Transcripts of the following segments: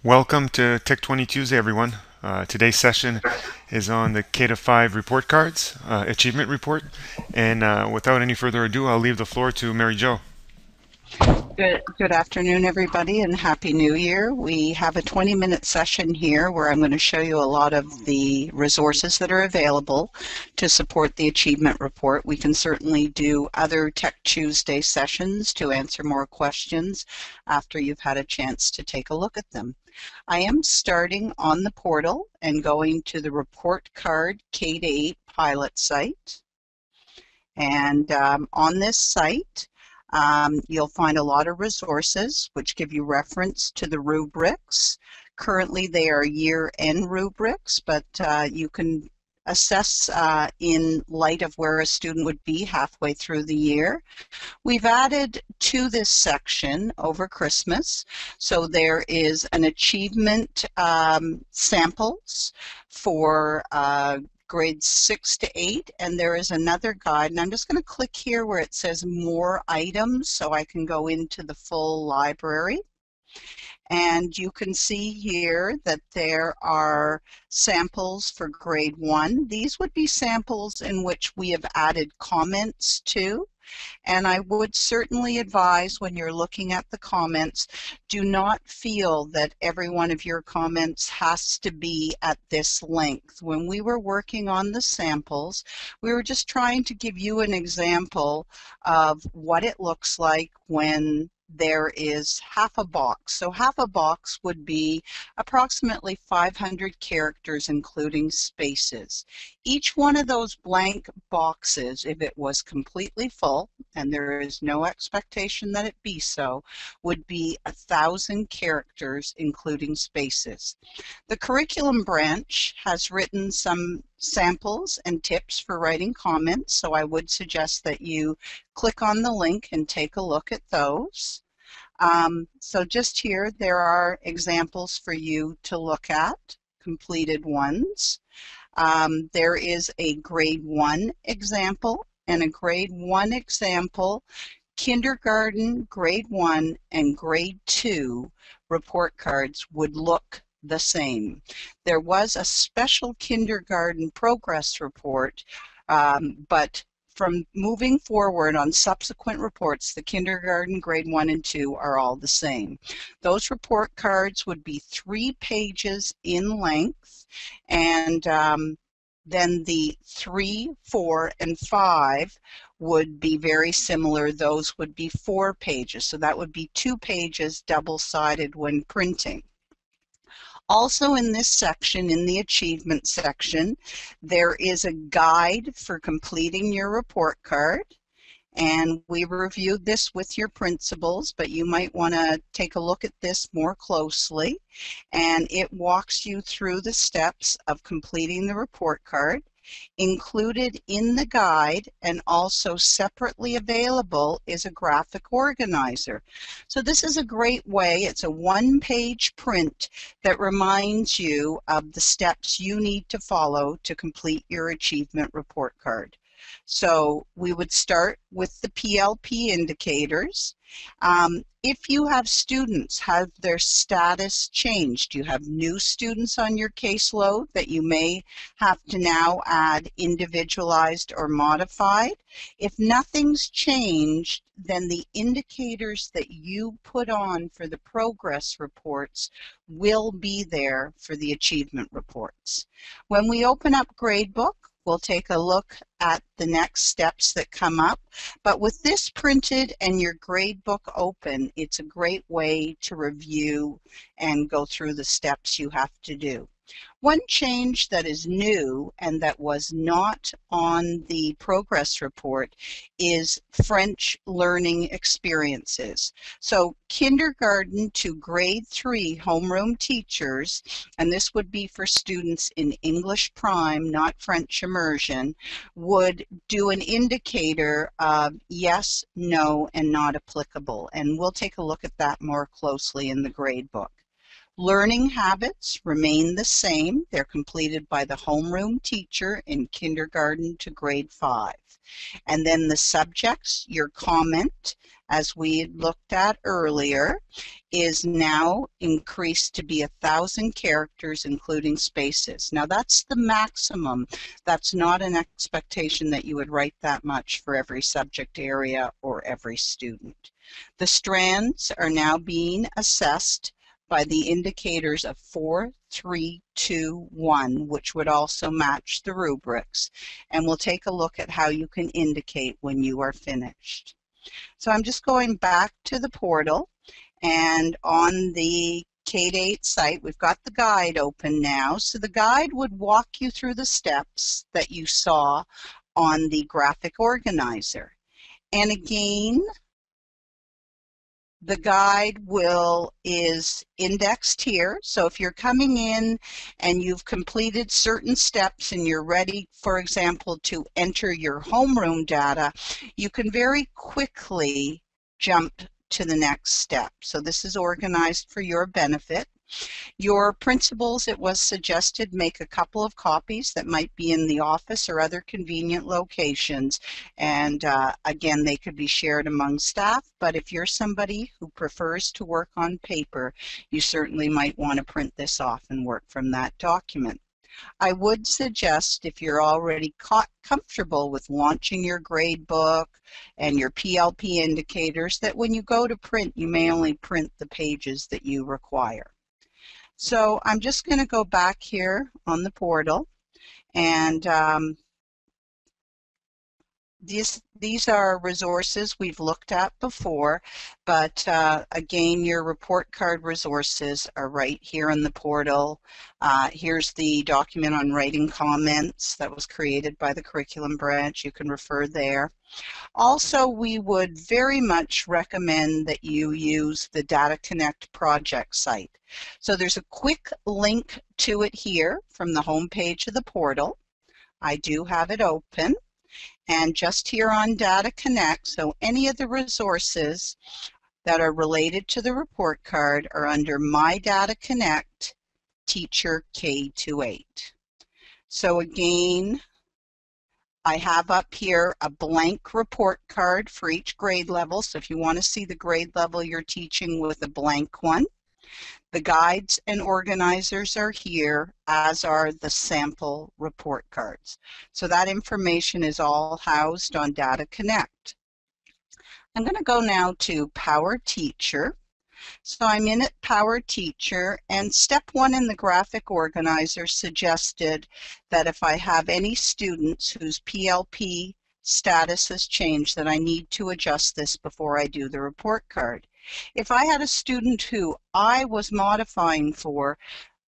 Welcome to Tech 20 Tuesday, everyone. Today's session is on the K-5 report cards, achievement report. And without any further ado, I'll leave the floor to Mary Jo. Good afternoon, everybody, and Happy New Year. We have a 20-minute session here where I'm going to show you a lot of the resources that are available to support the achievement report. We can certainly do other Tech Tuesday sessions to answer more questions after you've had a chance to take a look at them. I am starting on the portal and going to the report card K-8 pilot site. And on this site, you'll find a lot of resources which give you reference to the rubrics. Currently they are year-end rubrics, but you can assess in light of where a student would be halfway through the year. We've added to this section over Christmas, so there is an achievement samples for grades 6 to 8, and there is another guide, and I'm just going to click here where it says more items so I can go into the full library. And you can see here that there are samples for grade 1. These would be samples in which we have added comments to. And I would certainly advise when you're looking at the comments, do not feel that every one of your comments has to be at this length. When we were working on the samples, we were just trying to give you an example of what it looks like when there is half a box. So half a box would be approximately 500 characters, including spaces. Each one of those blank boxes, if it was completely full, and there is no expectation that it be so, would be 1,000 characters, including spaces. The curriculum branch has written some samples and tips for writing comments, so I would suggest that you click on the link and take a look at those. So just here, there are examples for you to look at, completed ones. There is a grade 1 example and a grade 1 example, kindergarten, grade 1, and grade 2 report cards would look the same. There was a special kindergarten progress report, but from moving forward on subsequent reports, the kindergarten, grade 1 and 2 are all the same. Those report cards would be 3 pages in length, and then the 3, 4, and 5 would be very similar. Those would be 4 pages. So that would be 2 pages double-sided when printing. Also in this section, in the achievement section, there is a guide for completing your report card. And we reviewed this with your principals, but you might want to take a look at this more closely. And it walks you through the steps of completing the report card. Included in the guide and also separately available is a graphic organizer. So this is a great way. It's a one-page print that reminds you of the steps you need to follow to complete your achievement report card. So we would start with the PLP indicators. If you have students, have their status changed? You have new students on your caseload that you may have to now add individualized or modified. If nothing's changed, then the indicators that you put on for the progress reports will be there for the achievement reports. When we open up Gradebook, we'll take a look at the next steps that come up. But with this printed and your gradebook open, it's a great way to review and go through the steps you have to do. One change that is new and that was not on the progress report is French learning experiences. So kindergarten to grade 3 homeroom teachers, and this would be for students in English Prime, not French immersion, would do an indicator of yes, no, and not applicable. And we'll take a look at that more closely in the grade book. Learning habits remain the same. They're completed by the homeroom teacher in kindergarten to grade 5. And then the subjects, your comment, as we had looked at earlier, is now increased to be 1,000 characters, including spaces. Now that's the maximum. That's not an expectation that you would write that much for every subject area or every student. The strands are now being assessed by the indicators of 4, 3, 2, 1, which would also match the rubrics. And we'll take a look at how you can indicate when you are finished. So I'm just going back to the portal, and on the K-8 site, we've got the guide open now. So the guide would walk you through the steps that you saw on the graphic organizer. And again, the guide is indexed here. So if you're coming in and you've completed certain steps and you're ready, for example, to enter your homeroom data, you can very quickly jump to the next step. So this is organized for your benefit. Your principals, it was suggested, make a couple of copies that might be in the office or other convenient locations. And again, they could be shared among staff, but if you're somebody who prefers to work on paper, you certainly might want to print this off and work from that document. I would suggest, if you're already comfortable with launching your grade book and your PLP indicators, that when you go to print, you may only print the pages that you require. So I'm just going to go back here on the portal, and these are resources we've looked at before, but again, your report card resources are right here in the portal. Here's the document on writing comments that was created by the curriculum branch. You can refer there. Also, we would very much recommend that you use the Data Connect project site. So there's a quick link to it here from the home page of the portal. I do have it open. And just here on Data Connect, so any of the resources that are related to the report card are under My Data Connect Teacher K-8. So again, I have up here a blank report card for each grade level. So if you want to see the grade level you're teaching with a blank one, the guides and organizers are here, as are the sample report cards. So that information is all housed on Data Connect. I'm going to go now to Power Teacher. So I'm in at Power Teacher, and step 1 in the graphic organizer suggested that if I have any students whose PLP status has changed, that I need to adjust this before I do the report card. If I had a student who I was modifying for,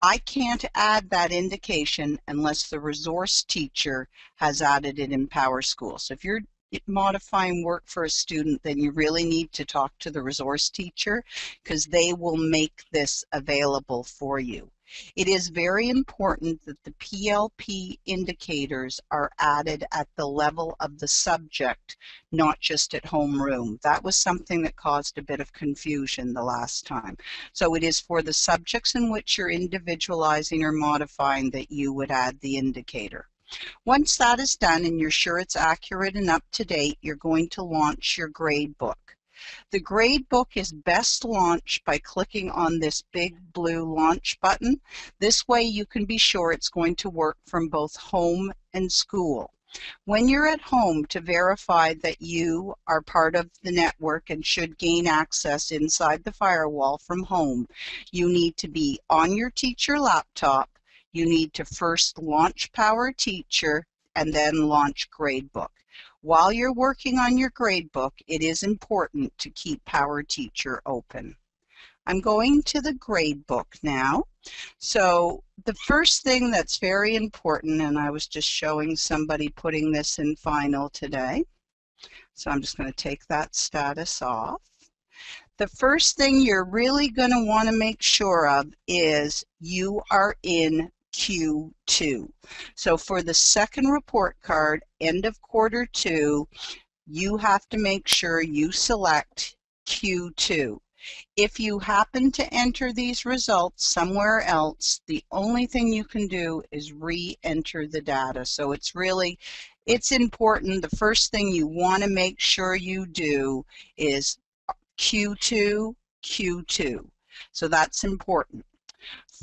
I can't add that indication unless the resource teacher has added it in PowerSchool. So if you're modifying work for a student, then you really need to talk to the resource teacher, because they will make this available for you. It is very important that the PLP indicators are added at the level of the subject, not just at homeroom. That was something that caused a bit of confusion the last time. So it is for the subjects in which you're individualizing or modifying that you would add the indicator. Once that is done and you're sure it's accurate and up to date, you're going to launch your grade book. The grade book is best launched by clicking on this big blue launch button. This way you can be sure it's going to work from both home and school. When you're at home, to verify that you are part of the network and should gain access inside the firewall from home, you need to be on your teacher laptop. You need to first launch Power Teacher and then launch Gradebook. While you're working on your gradebook, it is important to keep Power Teacher open. I'm going to the gradebook now. So the first thing that's very important, and I was just showing somebody putting this in final today, so I'm just going to take that status off. The first thing you're really going to want to make sure of is you are in Q2. So for the second report card, end of quarter 2, you have to make sure you select Q2. If you happen to enter these results somewhere else, the only thing you can do is re-enter the data. So it's important. The first thing you want to make sure you do is Q2, Q2. So that's important.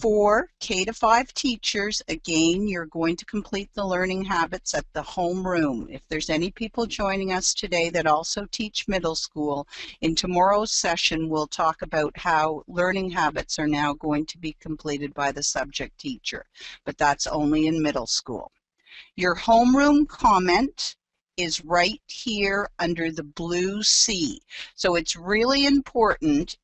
For K-5 teachers, again, you're going to complete the learning habits at the homeroom. If there's any people joining us today that also teach middle school, in tomorrow's session, we'll talk about how learning habits are now going to be completed by the subject teacher, but that's only in middle school. Your homeroom comment is right here under the blue C. So it's really important.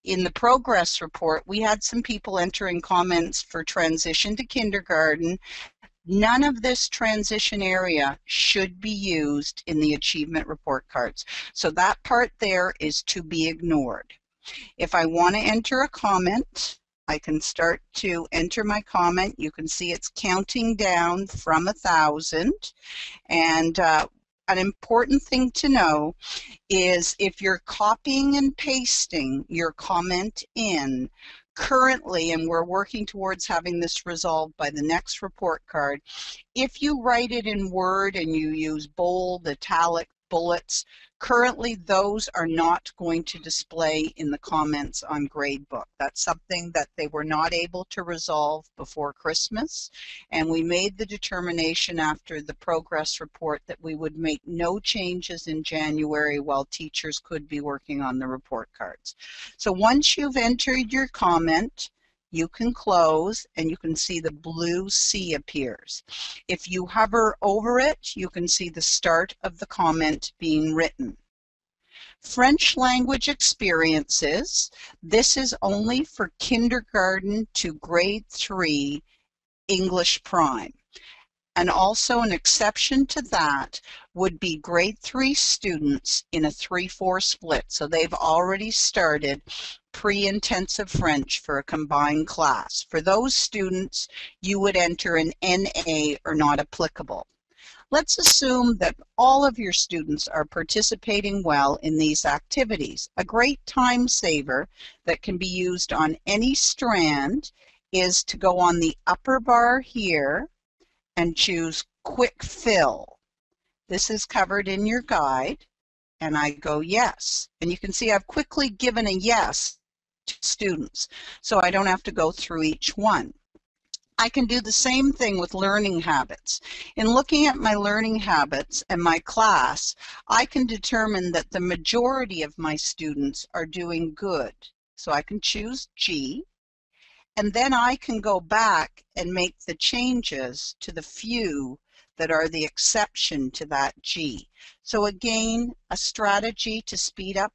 In the progress report, we had some people entering comments for transition to kindergarten. None of this transition area should be used in the achievement report cards. So that part there is to be ignored. If I want to enter a comment, I can start to enter my comment. You can see it's counting down from 1,000. And an important thing to know is if you're copying and pasting your comment in currently, and we're working towards having this resolved by the next report card, if you write it in Word and you use bold, italic, bullets, currently those are not going to display in the comments on Gradebook. That's something that they were not able to resolve before Christmas, and we made the determination after the progress report that we would make no changes in January while teachers could be working on the report cards. So once you've entered your comment, you can close and you can see the blue C appears. If you hover over it, you can see the start of the comment being written. French language experiences, this is only for kindergarten to grade 3 English prime. And also an exception to that would be grade 3 students in a 3-4 split. So they've already started pre-intensive French for a combined class. For those students, you would enter an NA or not applicable. Let's assume that all of your students are participating well in these activities. A great time saver that can be used on any strand is to go on the upper bar here and choose Quick Fill. This is covered in your guide, and I go yes. And you can see I've quickly given a yes to students, so I don't have to go through each one. I can do the same thing with learning habits. In looking at my learning habits and my class, I can determine that the majority of my students are doing good. So I can choose G, and then I can go back and make the changes to the few that are the exception to that G. So again, a strategy to speed up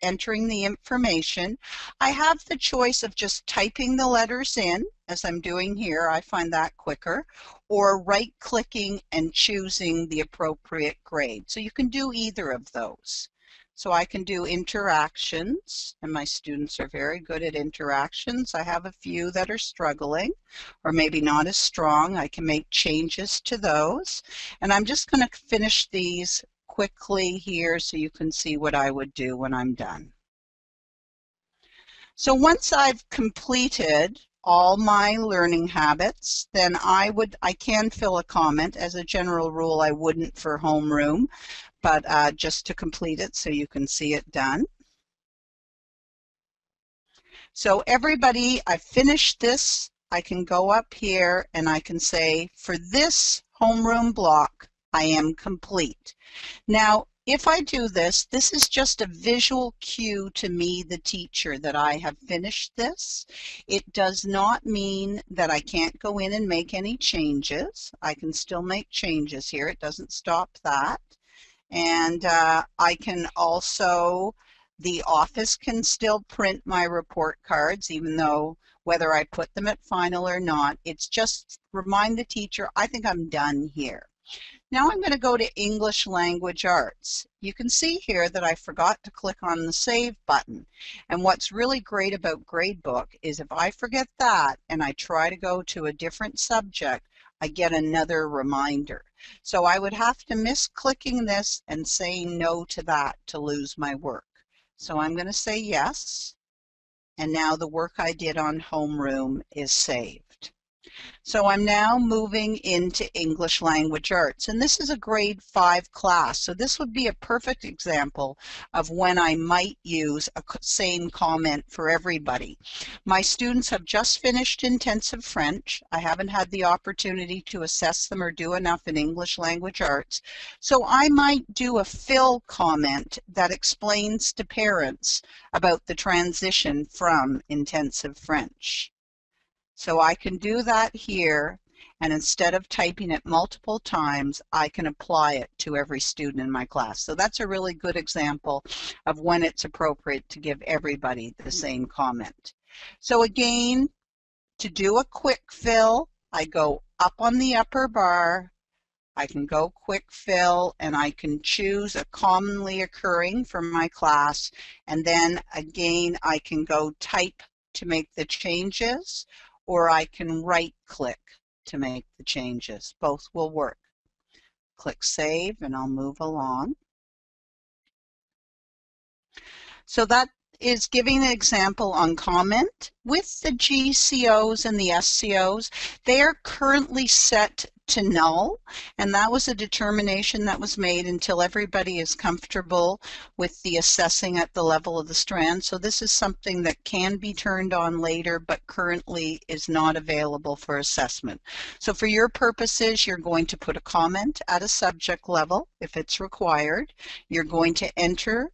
entering the information. I have the choice of just typing the letters in, as I'm doing here. I find that quicker, or right-clicking and choosing the appropriate grade. So you can do either of those. So I can do interactions, and my students are very good at interactions. I have a few that are struggling or maybe not as strong. I can make changes to those. And I'm just going to finish these quickly here so you can see what I would do when I'm done. So once I've completed all my learning habits, then I can fill a comment. As a general rule, I wouldn't for homeroom, but just to complete it so you can see it done. So everybody, I've finished this. I can go up here and I can say, for this homeroom block, I am complete. Now, if I do this, this is just a visual cue to me, the teacher, that I have finished this. It does not mean that I can't go in and make any changes. I can still make changes here. It doesn't stop that. And I can also, the office can still print my report cards, even though whether I put them at final or not, it's just remind the teacher, I think I'm done here. Now I'm going to go to English Language Arts. You can see here that I forgot to click on the Save button. And what's really great about Gradebook is if I forget that and I try to go to a different subject, I get another reminder. So I would have to miss clicking this and saying no to that to lose my work. So I'm going to say yes, and now the work I did on homeroom is saved. So I'm now moving into English Language Arts, and this is a grade 5 class. So this would be a perfect example of when I might use a same comment for everybody. My students have just finished intensive French. I haven't had the opportunity to assess them or do enough in English Language Arts. So I might do a fill comment that explains to parents about the transition from intensive French. So I can do that here, and instead of typing it multiple times, I can apply it to every student in my class. So that's a really good example of when it's appropriate to give everybody the same comment. So again, to do a quick fill, I go up on the upper bar, I can go quick fill, and I can choose a commonly occurring for my class, and then again I can go type to make the changes, or I can right click to make the changes. Both will work. Click save and I'll move along. So that is giving an example on comment. With the GCOs and the SCOs, they are currently set to null, and that was a determination that was made until everybody is comfortable with the assessing at the level of the strand. So this is something that can be turned on later, but currently is not available for assessment. So for your purposes, you're going to put a comment at a subject level if it's required. You're going to enter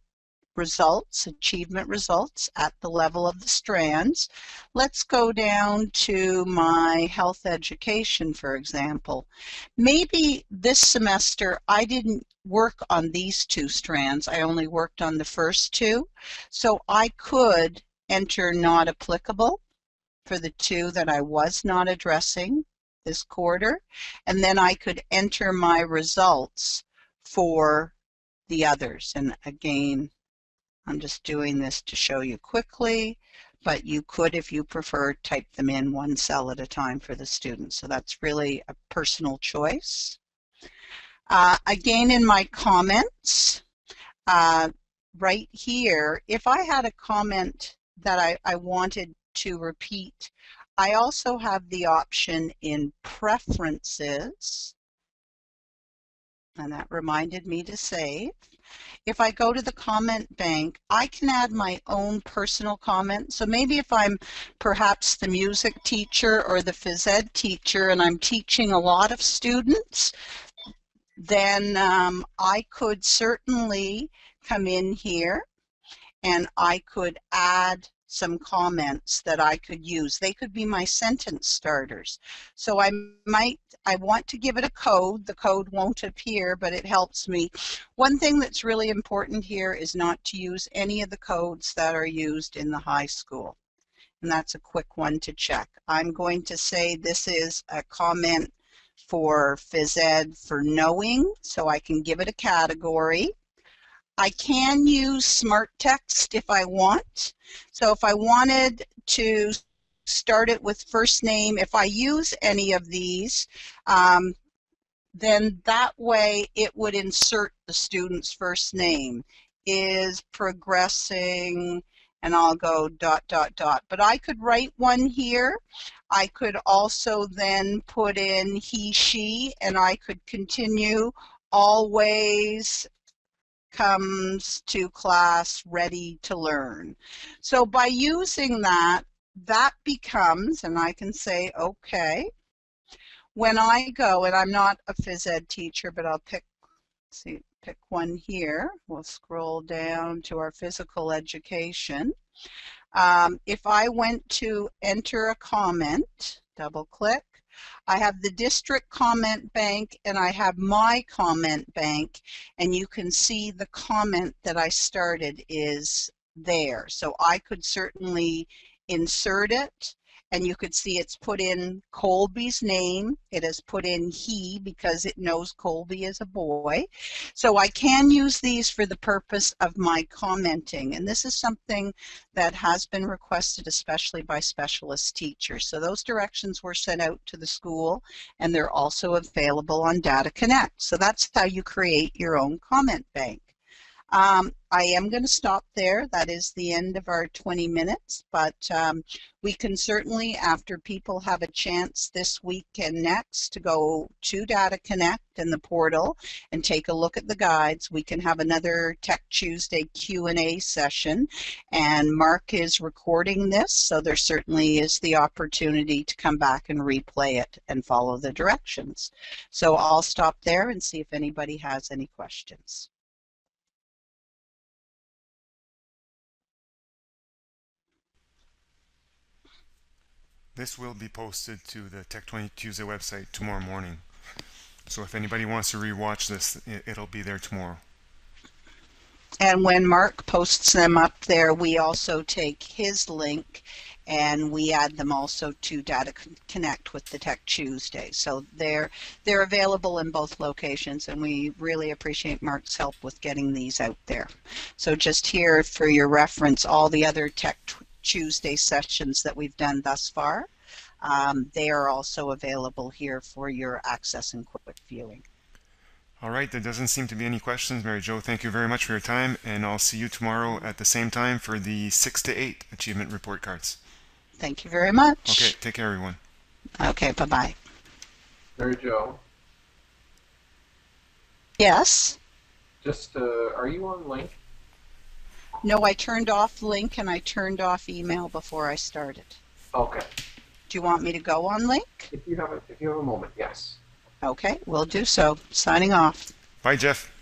results, achievement results at the level of the strands. Let's go down to my health education, for example. Maybe this semester I didn't work on these two strands. I only worked on the first two. So I could enter not applicable for the two that I was not addressing this quarter, and then I could enter my results for the others. And again, I'm just doing this to show you quickly, but you could, if you prefer, type them in one cell at a time for the students. So that's really a personal choice. Again, in my comments, right here, if I had a comment that I wanted to repeat, I also have the option in preferences, and that reminded me to save. If I go to the comment bank, I can add my own personal comment. So maybe if I'm perhaps the music teacher or the phys ed teacher and I'm teaching a lot of students, then I could certainly come in here and I could add some comments that I could use. They could be my sentence starters. So I want to give it a code. The code won't appear, but it helps me. One thing that's really important here is not to use any of the codes that are used in the high school. And that's a quick one to check. I'm going to say this is a comment for phys ed for knowing, so I can give it a category. I can use smart text if I want. So if I wanted to start it with first name, if I use any of these, then that way it would insert the student's first name. Is progressing, and I'll go ... But I could write one here. I could also then put in he, she, and I could continue always comes to class ready to learn. So by using that, that becomes, and I can say okay, when I go, and I'm not a phys ed teacher, but I'll pick one here. We'll scroll down to our physical education. If I went to enter a comment, double click, I have the district comment bank and I have my comment bank, and you can see the comment that I started is there. So I could certainly insert it, and you could see it's put in Colby's name. It has put in he because it knows Colby is a boy. So I can use these for the purpose of my commenting, and this is something that has been requested especially by specialist teachers. So those directions were sent out to the school, and they're also available on Data Connect. So that's how you create your own comment bank. I am going to stop there. That is the end of our 20 minutes, but we can certainly, after people have a chance this week and next to go to Data Connect and the portal and take a look at the guides, we can have another Tech Tuesday Q&A session. And Mark is recording this, so there certainly is the opportunity to come back and replay it and follow the directions. So I'll stop there and see if anybody has any questions. This will be posted to the Tech 20 Tuesday website tomorrow morning. So if anybody wants to rewatch this, it'll be there tomorrow. And when Mark posts them up there, we also take his link and we add them also to Data Connect with the Tech Tuesday. So they're available in both locations, and we really appreciate Mark's help with getting these out there. So just here for your reference, all the other Tech Tuesday sessions that we've done thus far, they are also available here for your access and quick viewing. All right, there doesn't seem to be any questions. Mary Jo, thank you very much for your time, and I'll see you tomorrow at the same time for the 6 to 8 achievement report cards. Thank you very much. Okay, take care, everyone. Okay, bye-bye. Mary Jo, Yes? just are you on link? No, I turned off Link and I turned off email before I started. Okay. Do you want me to go on Link? If you have a moment, yes. Okay, we'll do so. Signing off. Bye, Jeff.